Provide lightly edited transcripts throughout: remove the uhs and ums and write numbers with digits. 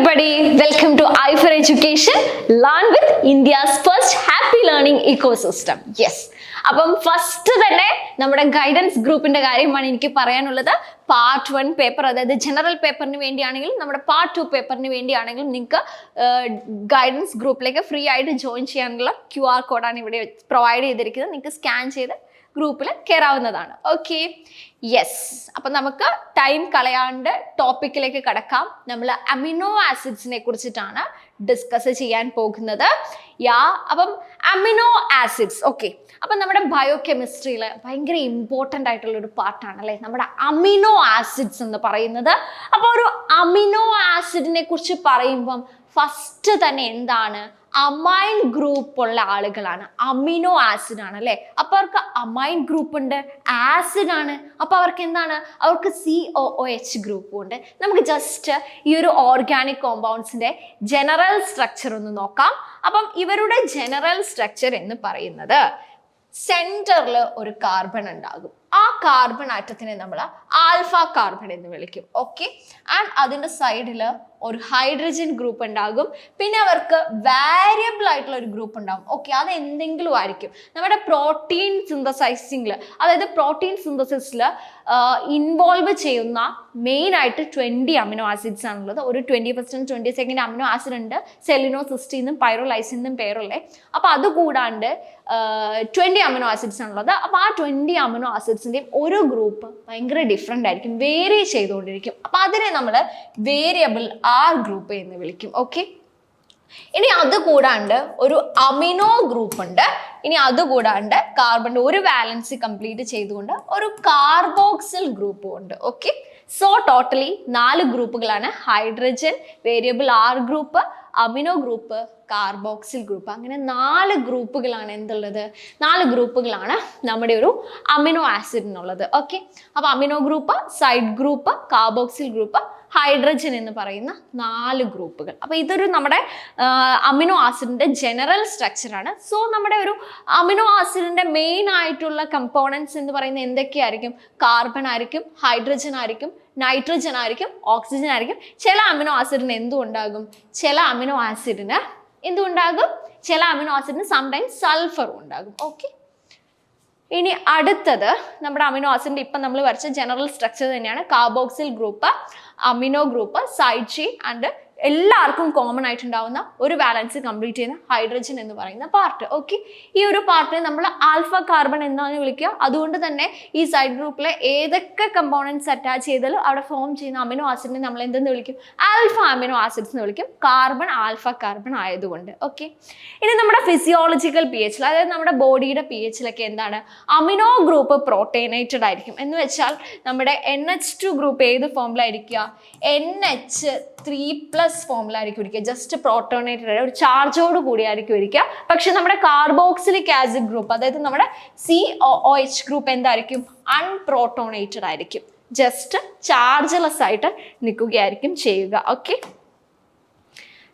everybody, welcome to I for Education. Learn with India's first happy learning ecosystem. Yes. അപ്പം first തന്നെ നമ്മുടെ guidance ഗ്രൂപ്പിന്റെ കാര്യമാണ് എനിക്ക് പറയാനുള്ളത്. പാർട്ട് 1 പേപ്പർ, അതായത് ജനറൽ പേപ്പറിന് വേണ്ടിയാണെങ്കിലും നമ്മുടെ പാർട്ട് 2 പേപ്പറിന് വേണ്ടിയാണെങ്കിലും നിങ്ങൾക്ക് ഗൈഡൻസ് ഗ്രൂപ്പിലേക്ക് ഫ്രീ ആയിട്ട് ജോയിൻ ചെയ്യാനുള്ള QR കോഡാണ് ഇവിടെ പ്രൊവൈഡ് ചെയ്തിരിക്കുന്നത്. നിങ്ങൾക്ക് സ്കാൻ ചെയ്ത് ഗ്രൂപ്പിൽ കയറാവുന്നതാണ്. Okay, yes. അപ്പം നമുക്ക് ടൈം കളയാണ്ട് ടോപ്പിക്കിലേക്ക് കടക്കാം. നമ്മൾ അമിനോ ആസിഡ്സിനെ കുറിച്ചിട്ടാണ് ഡിസ്കസ് ചെയ്യാൻ പോകുന്നത്. അപ്പം അമിനോ ആസിഡ്സ്, ഓക്കെ. അപ്പം നമ്മുടെ ബയോ കെമിസ്ട്രിയിൽ ഭയങ്കര ഇമ്പോർട്ടൻ്റ് ആയിട്ടുള്ള ഒരു പാർട്ടാണ് അല്ലേ നമ്മുടെ അമിനോ ആസിഡ്സ് എന്ന് പറയുന്നത്. അപ്പോൾ ഒരു അമിനോ ആസിഡിനെ കുറിച്ച് പറയുമ്പം ഫസ്റ്റ് തന്നെ എന്താണ്, അമൈൻ ഗ്രൂപ്പ് ഉള്ള ആളുകളാണ്. അമിനോ ആസിഡ് ആണ് അല്ലേ. അപ്പൊ അവർക്ക് അമൈൻ ഗ്രൂപ്പ് ഉണ്ട്, ആസിഡ് ആണ്. അപ്പൊ അവർക്ക് എന്താണ്, അവർക്ക് COOH ഗ്രൂപ്പും ഉണ്ട്. നമുക്ക് ജസ്റ്റ് ഈ ഒരു ഓർഗാനിക് കോമ്പൗണ്ട്സിന്റെ ജനറൽ സ്ട്രക്ചർ ഒന്ന് നോക്കാം. അപ്പം ഇവരുടെ ജനറൽ സ്ട്രക്ചർ എന്ന് പറയുന്നത് സെന്ററിൽ ഒരു കാർബൺ ഉണ്ടാകും. ആ കാർബൺ ആറ്റത്തിനെ നമ്മൾ ആൽഫ കാർബൺ എന്ന് വിളിക്കും. ഓക്കെ, ആൻഡ് അതിൻ്റെ സൈഡിൽ ഒരു ഹൈഡ്രജൻ ഗ്രൂപ്പ് ഉണ്ടാകും. പിന്നെ അവർക്ക് വാരിയബിൾ ആയിട്ടുള്ള ഒരു ഗ്രൂപ്പ് ഉണ്ടാകും. ഓക്കെ, അത് എന്തെങ്കിലും ആയിരിക്കും. നമ്മുടെ പ്രോട്ടീൻ സിന്തസൈസിങ്ങിൽ, അതായത് പ്രോട്ടീൻ സിന്തസിസിൽ ഇൻവോൾവ് ചെയ്യുന്ന മെയിൻ ആയിട്ട് 20 അമിനോ ആസിഡ്സ് ആണുള്ളത്. ഒരു 21st and 22nd amino acid ഉണ്ട്, സെലിനോ സിസ്റ്റീനും പൈറോലൈസിനും പേരുള്ളേ. അപ്പോൾ അതുകൂടാണ്ട് 20 അമിനോ ആസിഡ്സ് ആണുള്ളത്. അപ്പോൾ ആ 20 അമിനോ ആസിഡ്സിൻ്റെയും ഒരു ഗ്രൂപ്പ് ഭയങ്കര ഡിഫറെൻ്റ് ആയിരിക്കും, വേരി ചെയ്തുകൊണ്ടിരിക്കും. അപ്പോൾ അതിനെ നമ്മൾ വേരിയബിൾ R ഗ്രൂപ്പ് എന്ന് വിളിക്കും. ഓക്കെ, ഇനി അതുകൂടാണ്ട് ഒരു അമിനോ ഗ്രൂപ്പ് ഉണ്ട്. ഇനി അതുകൂടാണ്ട് കാർബണിന്റെ ഒരു വാലൻസി കംപ്ലീറ്റ് ചെയ്തുകൊണ്ട് ഒരു കാർബോക്സിൽ ഗ്രൂപ്പും ഉണ്ട്. ഓക്കെ, സോ ടോട്ടലി 4 ഗ്രൂപ്പുകളാണ്. Hydrogen, variable R group, amino group, carboxyl group. അങ്ങനെ 4 ഗ്രൂപ്പുകളാണ് എന്തുള്ളത്, 4 ഗ്രൂപ്പുകളാണ് നമ്മുടെ ഒരു അമിനോ ആസിഡിനുള്ളത്. ഓക്കെ, അപ്പോൾ amino group, side group, carboxyl group, hydrogen എന്ന് പറയുന്ന 4 ഗ്രൂപ്പുകൾ. അപ്പോൾ ഇതൊരു നമ്മുടെ അമിനോ ആസിഡിന്റെ ജനറൽ സ്ട്രക്ചറാണ്. സോ നമ്മുടെ ഒരു അമിനോ ആസിഡിന്റെ മെയിൻ ആയിട്ടുള്ള കമ്പോണൻസ് എന്ന് പറയുന്നത് എന്തൊക്കെയായിരിക്കും, കാർബൺ ആയിരിക്കും, ഹൈഡ്രജൻ ആയിരിക്കും, നൈട്രജൻ ആയിരിക്കും, ഓക്സിജൻ ആയിരിക്കും. ചില അമിനോ ആസിഡിന് എന്തുണ്ടാകും, ചില അമിനോ ആസിഡിന് എന്തുണ്ടാകും, ചില അമിനോ ആസിഡിന് സംടൈംസ് സൾഫറും ഉണ്ടാകും. ഓക്കെ, ഇനി അടുത്തത് നമ്മുടെ അമിനോ ആസിഡിന്റെ ഇപ്പം നമ്മൾ വരച്ച ജനറൽ സ്ട്രക്ചർ തന്നെയാണ്. Carboxyl group, amino group, side chain and എല്ലാവർക്കും കോമൺ ആയിട്ടുണ്ടാവുന്ന ഒരു ബാലൻസ് കംപ്ലീറ്റ് ചെയ്യുന്ന ഹൈഡ്രജൻ എന്ന് പറയുന്ന പാർട്ട്. ഓക്കെ, ഈ ഒരു പാർട്ടിനെ നമ്മൾ ആൽഫ കാർബൺ എന്നാണ് വിളിക്കുക. അതുകൊണ്ട് തന്നെ ഈ സൈഡ് ഗ്രൂപ്പിലെ ഏതൊക്കെ കമ്പോണൻസ് അറ്റാച്ച് ചെയ്താലും അവിടെ ഫോം ചെയ്യുന്ന അമിനോ ആസിഡിനെ നമ്മൾ എന്തെന്ന് വിളിക്കും, ആൽഫ അമിനോ ആസിഡ്സ് എന്ന് വിളിക്കും, കാർബൺ ആൽഫ കാർബൺ ആയതുകൊണ്ട്. ഓക്കെ, ഇനി നമ്മുടെ ഫിസിയോളജിക്കൽ pH, അതായത് നമ്മുടെ ബോഡിയുടെ pHലൊക്കെ എന്താണ്, അമിനോ ഗ്രൂപ്പ് പ്രോട്ടീനേറ്റഡ് ആയിരിക്കും. എന്ന് വെച്ചാൽ നമ്മുടെ NH2 ഗ്രൂപ്പ് ഏത് ഫോമിലായിരിക്കുക, NH3+ ഫോമിലായിരിക്കും ഇരിക്കുക. ജസ്റ്റ് പ്രോട്ടോണേറ്റഡ്, ഒരു ചാർജോട് കൂടിയായിരിക്കും ഇരിക്കുക. പക്ഷെ നമ്മുടെ കാർബോക്സിലിക് ആസിഡ് ഗ്രൂപ്പ്, അതായത് നമ്മുടെ COOH ഗ്രൂപ്പ് എന്തായിരിക്കും, അൺപ്രോട്ടോണേറ്റഡ് ആയിരിക്കും. ജസ്റ്റ് ചാർജ്ലെസ് ആയിട്ട് നിൽക്കുകയായിരിക്കും ചെയ്യുക. ഓക്കെ,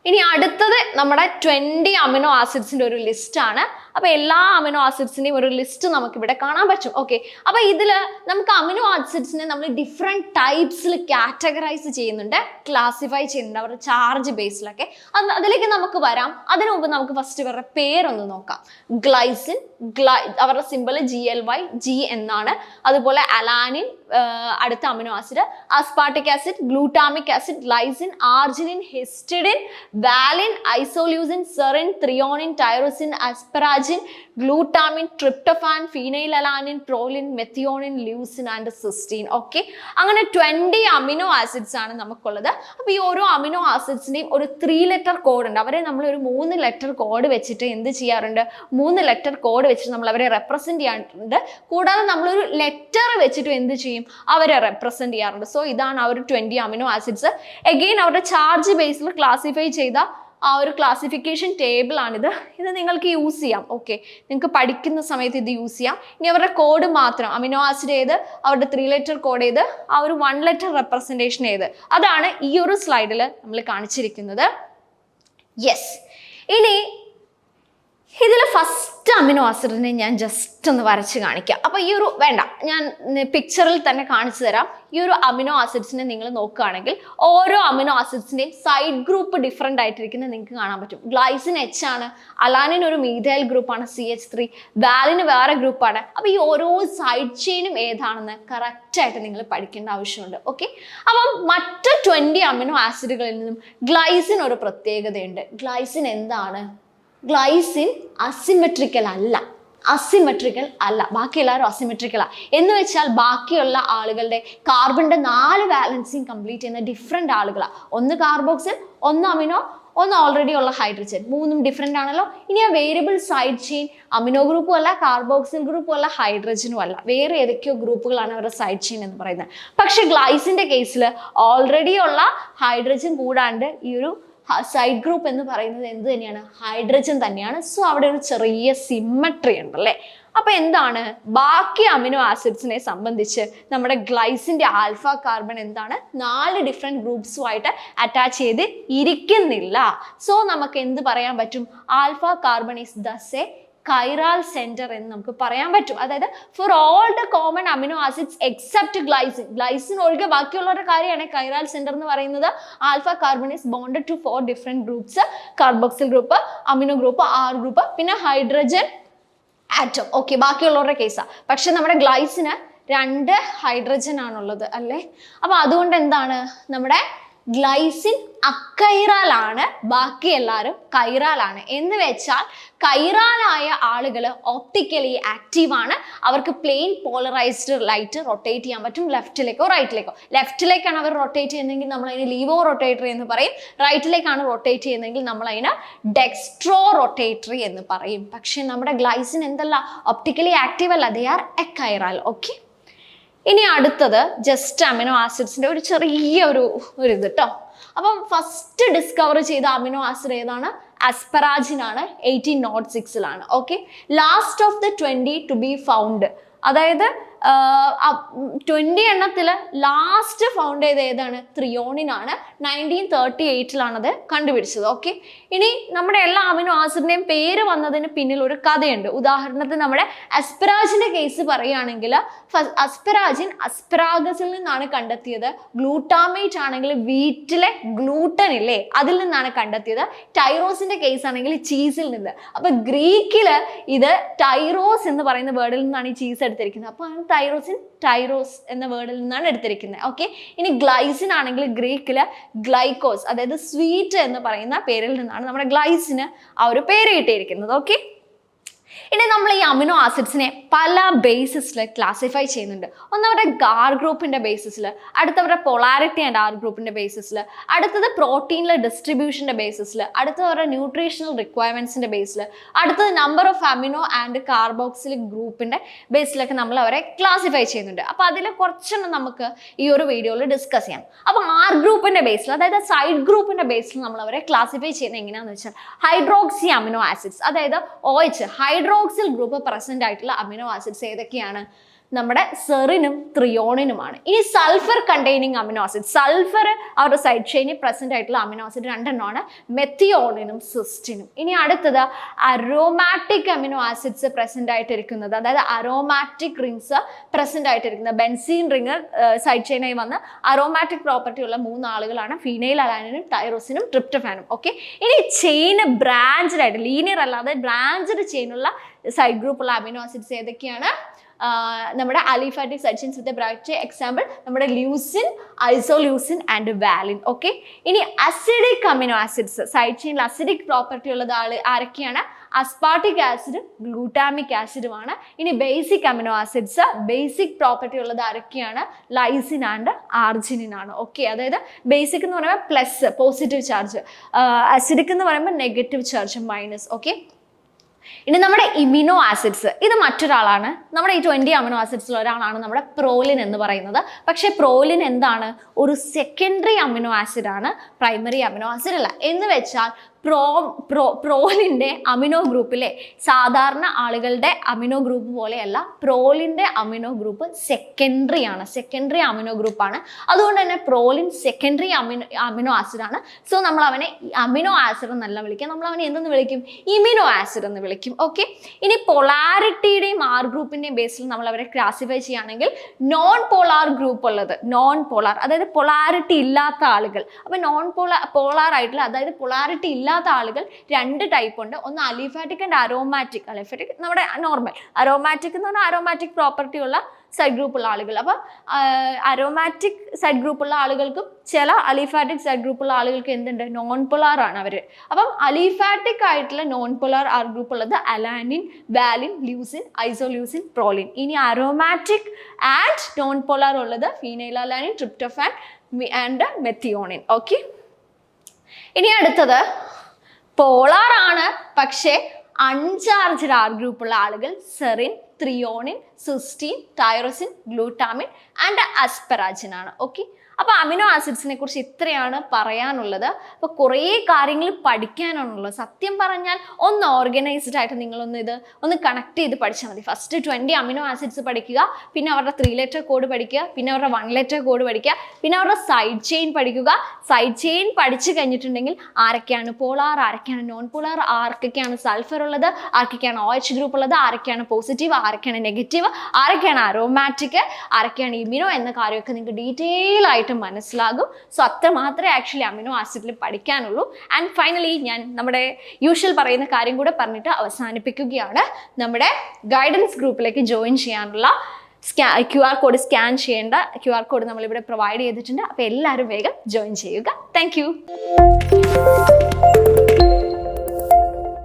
ഇനി അടുത്തത് നമ്മുടെ 20 അമിനോ ആസിഡ്സിന്റെ ഒരു ലിസ്റ്റ് ആണ്. അപ്പൊ എല്ലാ അമിനോ ആസിഡ്സിന്റെയും ഒരു ലിസ്റ്റ് നമുക്ക് ഇവിടെ കാണാൻ പറ്റും. ഓക്കെ, അപ്പൊ ഇതില് നമുക്ക് അമിനോ ആസിഡ്സിനെ നമ്മൾ ഡിഫറെന്റ് ടൈപ്സിൽ കാറ്റഗറൈസ് ചെയ്യുന്നുണ്ട്, ക്ലാസിഫൈ ചെയ്യുന്നുണ്ട് അവരുടെ ചാർജ് ബേസിലൊക്കെ. അതിലേക്ക് നമുക്ക് വരാം. അതിനു മുമ്പ് നമുക്ക് ഫസ്റ്റ് ഇവരുടെ പേരൊന്ന് നോക്കാം. ഗ്ലൈസിൻ, അവരുടെ സിമ്പിൾ GLY, G എന്നാണ്. അതുപോലെ അലാനിൻ, അടുത്ത amino acid, aspartic acid, glutamic acid, lysine, arginine, histidine, valine, isoleucine, serine, threonine, tyrosine, asparagine, glutamine, tryptophan, phenylalanine, proline, methionine, leucine and cysteine. Okay, അങ്ങനെ 20 അമിനോ ആസിഡ്സ് ആണ് നമുക്കുള്ളത്. അപ്പോൾ ഈ ഓരോ അമിനോ ആസിഡ്സിന്റെയും ഒരു 3 ലെറ്റർ കോഡ് ഉണ്ട്. അവരെ നമ്മൾ ഒരു 3 ലെറ്റർ കോഡ് വെച്ചിട്ട് എന്ത് ചെയ്യാറുണ്ട്, 3 ലെറ്റർ കോഡ് വെച്ചിട്ട് നമ്മൾ അവരെ റെപ്രസെന്റ് ചെയ്യാറുണ്ട്. കൂടാതെ നമ്മളൊരു ലെറ്റർ വെച്ചിട്ട് എന്ത് ചെയ്യും, അവരെ റെപ്രസെന്റ് ചെയ്യാറുണ്ട്. സോ ഇതാണ് ആ ഒരു 20 അമിനോ ആസിഡ്സ്. എഗെയിൻ അവരുടെ ചാർജ് ബേസിൽ ക്ലാസിഫൈ ചെയ്ത ആ ഒരു ക്ലാസിഫിക്കേഷൻ ടേബിൾ ആണിത്. ഇത് നിങ്ങൾക്ക് യൂസ് ചെയ്യാം. ഓക്കെ, നിങ്ങൾക്ക് പഠിക്കുന്ന സമയത്ത് ഇത് യൂസ് ചെയ്യാം. ഇനി അവരുടെ കോഡ് മാത്രം, അമിനോ ആസിഡ് ഏത്, അവരുടെ 3 ലെറ്റർ കോഡ് ഏത്, ആ ഒരു 1 ലെറ്റർ റെപ്രസെൻറ്റേഷൻ ഏത്, അതാണ് ഈ ഒരു സ്ലൈഡിൽ നമ്മൾ കാണിച്ചിരിക്കുന്നത്. യെസ്, ഇനി ഇതിൽ ഫസ്റ്റ് അമിനോ ആസിഡിനെ ഞാൻ ജസ്റ്റ് ഒന്ന് വരച്ച് കാണിക്കാം. അപ്പോൾ ഈ ഒരു വേണ്ട, ഞാൻ പിക്ചറിൽ തന്നെ കാണിച്ചു തരാം. ഈ ഒരു അമിനോ ആസിഡ്സിനെ നിങ്ങൾ നോക്കുകയാണെങ്കിൽ ഓരോ അമിനോ ആസിഡ്സിന്റെയും സൈഡ് ഗ്രൂപ്പ് ഡിഫറെൻ്റ് ആയിട്ടിരിക്കുന്നത് നിങ്ങൾക്ക് കാണാൻ പറ്റും. ഗ്ലൈസിൻ എച്ച് ആണ്, അലാനിൻ ഒരു മീഥൈൽ ഗ്രൂപ്പാണ് CH3, വാലിന് വേറെ ഗ്രൂപ്പാണ്. അപ്പോൾ ഈ ഓരോ സൈഡ് ചെയിനും ഏതാണെന്ന് കറക്റ്റായിട്ട് നിങ്ങൾ പഠിക്കേണ്ട ആവശ്യമുണ്ട്. ഓക്കെ, അപ്പം മറ്റ് 20 അമിനോ ആസിഡുകളിൽ നിന്നും ഗ്ലൈസിൻ ഒരു പ്രത്യേകതയുണ്ട്. ഗ്ലൈസിൻ എന്താണ്? ഗ്ലൈസിൻ അസിമെട്രിക്കൽ അല്ല. ബാക്കി എല്ലാവരും അസിമെട്രിക്കലാണ് എന്ന് വെച്ചാൽ ബാക്കിയുള്ള ആളുകളുടെ കാർബണിന്റെ 4 വാലൻസിയും കംപ്ലീറ്റ് ചെയ്യുന്ന ഡിഫറെൻ്റ് ആളുകളാണ്. ഒന്ന് കാർബോക്സിൽ, ഒന്ന് അമിനോ, ഒന്ന് ഓൾറെഡി ഉള്ള ഹൈഡ്രജൻ. മൂന്നും ഡിഫറെൻ്റ് ആണല്ലോ. ഇനി ആ വേരിയബിൾ സൈഡ് ചെയിൻ അമിനോ ഗ്രൂപ്പും അല്ല, കാർബോക്സിൽ ഗ്രൂപ്പും അല്ല, ഹൈഡ്രജനും അല്ല, വേറെ ഏതൊക്കെയോ ഗ്രൂപ്പുകളാണ് അവരുടെ സൈഡ് ചെയിൻ എന്ന് പറയുന്നത്. പക്ഷെ ഗ്ലൈസിന്റെ കേസിൽ ഓൾറെഡി ഉള്ള ഹൈഡ്രജൻ കൂടാണ്ട് ഈ ഒരു സൈഡ് ഗ്രൂപ്പ് എന്ന് പറയുന്നത് എന്ത് തന്നെയാണ്? ഹൈഡ്രജൻ തന്നെയാണ്. സോ അവിടെ ഒരു ചെറിയ സിമ്മട്രി ഉണ്ടല്ലേ. അപ്പൊ എന്താണ്, ബാക്കി അമിനോ ആസിഡ്സിനെ സംബന്ധിച്ച് നമ്മുടെ ഗ്ലൈസിന്റെ ആൽഫ കാർബൺ എന്താണ്? 4 ഡിഫറെന്റ് ഗ്രൂപ്പ്സുമായിട്ട് അറ്റാച്ച് ചെയ്ത് ഇരിക്കുന്നില്ല. സോ നമുക്ക് എന്ത് പറയാൻ പറ്റും? Alpha carbon is thus a chiral centre എന്ന് നമുക്ക് പറയാൻ പറ്റും. അതായത് for all the common amino acids except glycine ഒഴികെ ബാക്കിയുള്ളവരുടെ കാര്യമാണ് കൈറാൽ സെന്റർ എന്ന് പറയുന്നത്. Alpha carbon is bonded to 4 different groups: carboxyl group, amino group, R group, പിന്നെ ഹൈഡ്രജൻ ആറ്റം. ഓക്കെ, ബാക്കിയുള്ളവരുടെ കേസാണ്. പക്ഷെ നമ്മുടെ ഗ്ലൈസിന് 2 ഹൈഡ്രജൻ ആണുള്ളത് അല്ലേ. അപ്പൊ അതുകൊണ്ട് എന്താണ്, നമ്മുടെ ഗ്ലൈസിൻ അക്കൈറാലാണ്, ബാക്കി എല്ലാവരും കൈറാലാണ്. എന്ന് വെച്ചാൽ കൈറാലായ ആളുകൾ ഓപ്റ്റിക്കലി ആക്റ്റീവ് ആണ്. അവർക്ക് പ്ലെയിൻ പോളറൈസ്ഡ് ലൈറ്റ് റൊട്ടേറ്റ് ചെയ്യാൻ പറ്റും, ലെഫ്റ്റിലേക്കോ റൈറ്റിലേക്കോ. ലെഫ്റ്റിലേക്കാണ് അവർ റൊട്ടേറ്റ് ചെയ്യുന്നതെങ്കിൽ നമ്മൾ അതിന് ലീവോ റൊട്ടേറ്ററി എന്ന് പറയും. റൈറ്റിലേക്കാണ് റൊട്ടേറ്റ് ചെയ്യുന്നതെങ്കിൽ നമ്മൾ അതിന് ഡെക്സ്ട്രോ റൊട്ടേറ്ററി എന്ന് പറയും. പക്ഷെ നമ്മുടെ ഗ്ലൈസിൻ എന്തല്ല, ഒപ്റ്റിക്കലി ആക്റ്റീവ് അല്ല, ദേ ആർ എക്കൈറാൽ. ഓക്കെ, ഇനി അടുത്തത് ജസ്റ്റ് അമിനോ ആസിഡ്സിന്റെ ഒരു ചെറിയ ഒരു ഇത് കേട്ടോ. അപ്പം ഫസ്റ്റ് ഡിസ്കവർ ചെയ്ത അമിനോ ആസിഡ് ഏതാണ്? അസ്പരാജിൻ ആണ്. 1806 okay, last of the 20 to be found. അതായത് 20 എണ്ണത്തിൽ ലാസ്റ്റ് ഫൗണ്ട് ചെയ്ത് ഏതാണ്? ത്രിയോണിൻ ആണ്. 1938 അത് കണ്ടുപിടിച്ചത്. ഓക്കെ, ഇനി നമ്മുടെ എല്ലാ അമിനോ ആസിഡിന്റെയും പേര് വന്നതിന് പിന്നിൽ ഒരു കഥയുണ്ട്. ഉദാഹരണത്തിന് നമ്മുടെ അസ്പരാജിന്റെ കേസ് പറയുകയാണെങ്കിൽ അസ്പരാജിൻ അസ്പരാഗസിൽ നിന്നാണ് കണ്ടെത്തിയത്. ഗ്ലൂട്ടാമേറ്റ് ആണെങ്കിൽ വീറ്റിലെ ഗ്ലൂട്ടൻ ഇല്ലേ, അതിൽ നിന്നാണ് കണ്ടെത്തിയത്. ടൈറോസിന്റെ കേസ് ആണെങ്കിൽ ചീസിൽ നിന്ന്. അപ്പൊ ഗ്രീക്കില് ഇത് ടൈറോസ് എന്ന് പറയുന്ന വേർഡിൽ നിന്നാണ് ഈ ചീസ് എടുത്തിരിക്കുന്നത്. അപ്പൊ ടൈറോസ് എന്ന വേർഡിൽ നിന്നാണ് എടുത്തിരിക്കുന്നത്. ഓക്കെ, ഇനി ഗ്ലൈസിൻ ആണെങ്കിൽ ഗ്രീക്കില് ഗ്ലൈക്കോസ്, അതായത് സ്വീറ്റ് എന്ന് പറയുന്ന പേരിൽ നിന്നാണ് നമ്മുടെ ഗ്ലൈസിന് ആ ഒരു പേര് കിട്ടിയിരിക്കുന്നത്. ഓക്കെ, ഇനി നമ്മൾ ഈ അമിനോ ആസിഡ്സിനെ പല ബേസിസിൽ ക്ലാസിഫൈ ചെയ്യുന്നുണ്ട്. ഒന്നവരുടെ ആർ ഗ്രൂപ്പിന്റെ ബേസിസിൽ, അടുത്തവരുടെ പൊളാരിറ്റി ആൻഡ് ആർ ഗ്രൂപ്പിന്റെ ബേസിസിൽ, അടുത്തത് പ്രോട്ടീനിലെ ഡിസ്ട്രിബ്യൂഷന്റെ ബേസിസിൽ, അടുത്തവരുടെ ന്യൂട്രീഷണൽ റിക്വയർമെന്റ്സിന്റെ ബേസിൽ, അടുത്തത് number of amino and carboxylic ഗ്രൂപ്പിന്റെ ബേസിലൊക്കെ നമ്മൾ അവരെ ക്ലാസിഫൈ ചെയ്യുന്നുണ്ട്. അപ്പൊ അതിൽ കുറച്ചെണ്ണം നമുക്ക് ഈ ഒരു വീഡിയോയിൽ ഡിസ്കസ് ചെയ്യാം. അപ്പൊ ആർ ഗ്രൂപ്പിന്റെ ബേസിൽ, അതായത് സൈഡ് ഗ്രൂപ്പിന്റെ ബേസിൽ നമ്മൾ അവരെ ക്ലാസിഫൈ ചെയ്യുന്നത് എങ്ങനെയാണെന്ന് വെച്ചാൽ ഹൈഡ്രോക്സി അമിനോ ആസിഡ്സ്, അതായത് OH ഹൈഡ്രോക്സിൽ ഗ്രൂപ്പ് പ്രസന്റ് ആയിട്ടുള്ള അമിനോ ആസിഡ്സ് ഏതൊക്കെയാണ്? നമ്മുടെ സെറിനും ത്രിയോണിനുമാണ്. ഇനി sulphur containing amino acid, sulphur അവരുടെ സൈഡ് ചെയിനിൽ പ്രസന്റ് ആയിട്ടുള്ള അമിനോ ആസിഡ് 2 എണ്ണമാണ്, മെത്തിയോണിനും സിസ്റ്റിനും. ഇനി അടുത്തത് അരോമാറ്റിക് അമിനോ ആസിഡ്സ് പ്രസന്റ് ആയിട്ടിരിക്കുന്നത്, അതായത് അരോമാറ്റിക് റിങ്സ് പ്രസന്റ് ആയിട്ടിരിക്കുന്നത്. ബെൻസീൻ റിങ് സൈഡ് ചെയിനായി വന്ന് അരോമാറ്റിക് പ്രോപ്പർട്ടി ഉള്ള 3 ആളുകളാണ് ഫീനൈൽ അലാനിനും ടൈറോസിനും ട്രിപ്റ്റോഫാനും. ഓക്കെ, ഇനി ചെയിൻ ബ്രാഞ്ച്ഡ് ആയിട്ട്, ലീനിയർ അല്ലാതെ ബ്രാഞ്ച്ഡ് ചെയിനുള്ള സൈഡ് ഗ്രൂപ്പുള്ള അമിനോ ആസിഡ്സ് ഏതൊക്കെയാണ്? നമ്മുടെ aliphatic side chains with branch example നമ്മുടെ leucine, isoleucine and valine. Okay, ഇനി അസിഡിക് അമിനോ ആസിഡ്സ്, സൈഡ് ചെയിനിൽ അസിഡിക് പ്രോപ്പർട്ടി ഉള്ളത് ആരൊക്കെയാണ്? അസ്പാർട്ടിക് ആസിഡ്, ഗ്ലൂട്ടാമിക് ആസിഡുമാണ്. ഇനി basic amino acids, basic property ഉള്ളത് ആരൊക്കെയാണ്? ലൈസിൻ ആൻഡ് ആർജിനിൻ ആണ്. ഓക്കെ, അതായത് ബേസിക് എന്ന് പറയുമ്പോൾ പ്ലസ് പോസിറ്റീവ് ചാർജ്, അസിഡിക് എന്ന് പറയുമ്പോൾ നെഗറ്റീവ് ചാർജ് മൈനസ്. ഓക്കെ, ഇനി നമ്മുടെ ഇമ്യൂണോ ആസിഡ്സ്, ഇത് മറ്റൊരാളാണ്. നമ്മുടെ ഈ 20 അമിനോ ആസിഡ്സിൽ ഒരാളാണ് നമ്മുടെ പ്രോലിൻ എന്ന് പറയുന്നത്. പക്ഷേ പ്രോലിൻ എന്താണ്? ഒരു സെക്കൻഡറി അമിനോ ആസിഡ് ആണ്, പ്രൈമറി അമിനോ ആസിഡ് അല്ല. എന്ന് വെച്ചാൽ പ്രോലിൻ്റെ അമിനോ ഗ്രൂപ്പിലെ സാധാരണ ആളുകളുടെ അമിനോ ഗ്രൂപ്പ് പോലെയല്ല, പ്രോലിൻ്റെ അമിനോ ഗ്രൂപ്പ് സെക്കൻഡറി ആണ്, സെക്കൻഡറി അമിനോ ഗ്രൂപ്പാണ്. അതുകൊണ്ട് തന്നെ പ്രോലിൻ സെക്കൻഡറി അമിനോ ആസിഡ് ആണ്. സോ നമ്മൾ അവനെ അമിനോ ആസിഡ് എന്നല്ല വിളിക്കുക, നമ്മൾ അവനെ എന്തെന്ന് വിളിക്കും? ഇമ്യൂണോ ആസിഡ് എന്ന് വിളിക്കും. വിളിക്കും. ഓക്കെ, ഇനി പൊളാരിറ്റിയുടെയും ആർ ഗ്രൂപ്പിന്റെയും ബേസിൽ നമ്മൾ അവരെ ക്ലാസിഫൈ ചെയ്യുകയാണെങ്കിൽ നോൺ പോളാർ ഗ്രൂപ്പ് ഉള്ളത്, നോൺ പോളാർ അതായത് പൊളാരിറ്റി ഇല്ലാത്ത ആളുകൾ. അപ്പൊ നോൺ പോളാർ ആയിട്ടുള്ള അതായത് പൊളാരിറ്റി ഇല്ലാത്ത ആളുകൾ രണ്ട് ടൈപ്പ് ഉണ്ട്. ഒന്ന് അലിഫാറ്റിക് ആൻഡ് അരോമാറ്റിക്. അലിഫാറ്റിക് നമ്മുടെ നോർമൽ, അരോമാറ്റിക് എന്ന് പറഞ്ഞാൽ അരോമാറ്റിക് പ്രോപ്പർട്ടി ഉള്ള സൈഡ് ഗ്രൂപ്പ് ഉള്ള ആളുകൾ. അപ്പം അരോമാറ്റിക് സൈഡ് ഗ്രൂപ്പ് ഉള്ള ആളുകൾക്കും ചില അലിഫാറ്റിക് സൈഡ് ഗ്രൂപ്പ് ഉള്ള ആളുകൾക്ക് എന്തുണ്ട്, നോൺ പോളാർ ആണ് അവർ. അപ്പം അലിഫാറ്റിക് ആയിട്ടുള്ള നോൺ പോളാർ ആർ ഗ്രൂപ്പ് ഉള്ളത് അലാനിൻ, വാലിൻ, ല്യൂസിൻ, ഐസോല്യൂസിൻ, പ്രോലിൻ. ഇനി അരോമാറ്റിക് ആൻഡ് നോൺ പോളാർ ഉള്ളത് ഫീനൈലാലാനിൻ, ട്രിപ്റ്റോഫാൻ ആൻഡ് മെത്തിയോണിൻ. ഓക്കെ, ഇനി അടുത്തത് പോളാർ ആണ് പക്ഷേ അൺചാർജ്ഡ് ആർ ഗ്രൂപ്പ് ഉള്ള ആളുകൾ serine, threonine, cysteine, tyrosine, glutamine and asparagine ആണ്. ഓക്കെ, അപ്പോൾ അമിനോ ആസിഡ്സിനെ കുറിച്ച് ഇത്രയാണ് പറയാനുള്ളത്. അപ്പോൾ കുറേ കാര്യങ്ങൾ പഠിക്കാനാണുള്ളത്. സത്യം പറഞ്ഞാൽ ഒന്ന് ഓർഗനൈസ്ഡ് ആയിട്ട് ഒന്ന് കണക്ട് ചെയ്ത് പഠിച്ചാൽ മതി. ഫസ്റ്റ് 20 അമിനോ ആസിഡ്സ് പഠിക്കുക, പിന്നെ അവരുടെ 3 ലെറ്റർ കോഡ് പഠിക്കുക, പിന്നെ അവരുടെ 1 ലെറ്റർ കോഡ് പഠിക്കുക, പിന്നെ അവരുടെ സൈഡ് ചെയിൻ പഠിക്കുക. സൈഡ് ചെയിൻ പഠിച്ചു കഴിഞ്ഞിട്ടുണ്ടെങ്കിൽ ആരൊക്കെയാണ് പോളാർ, ആരൊക്കെയാണ് നോൺ പോളാർ, ആർക്കൊക്കെയാണ് സൾഫർ ഉള്ളത്, ആർക്കൊക്കെയാണ് OH ഗ്രൂപ്പ് ഉള്ളത്, ആരൊക്കെയാണ് പോസിറ്റീവ്, ആരൊക്കെയാണ് നെഗറ്റീവ്, ആരൊക്കെയാണ് അരോമാറ്റിക്, ആരൊക്കെയാണ് ഇമ്യൂണോ എന്ന കാര്യമൊക്കെ നിങ്ങൾക്ക് ഡീറ്റെയിൽ ആയിട്ട് മനസ്സിലാകും. സോ അത്ര മാത്രമേ ആക്ച്വലി അമിനോ ആസിഡിൽ പഠിക്കാനുള്ളൂ. ആൻഡ് ഫൈനലി ഞാൻ നമ്മുടെ യൂഷ്വൽ പറയുന്ന കാര്യം കൂടെ പറഞ്ഞിട്ട് അവസാനിപ്പിക്കുകയാണ്. നമ്മുടെ ഗൈഡൻസ് ഗ്രൂപ്പിലേക്ക് ജോയിൻ ചെയ്യാനുള്ള QR കോഡ് സ്കാൻ ചെയ്യേണ്ട QR കോഡ് നമ്മളിവിടെ പ്രൊവൈഡ് ചെയ്തിട്ടുണ്ട്. അപ്പോൾ എല്ലാവരും വേഗം ജോയിൻ ചെയ്യുക. താങ്ക്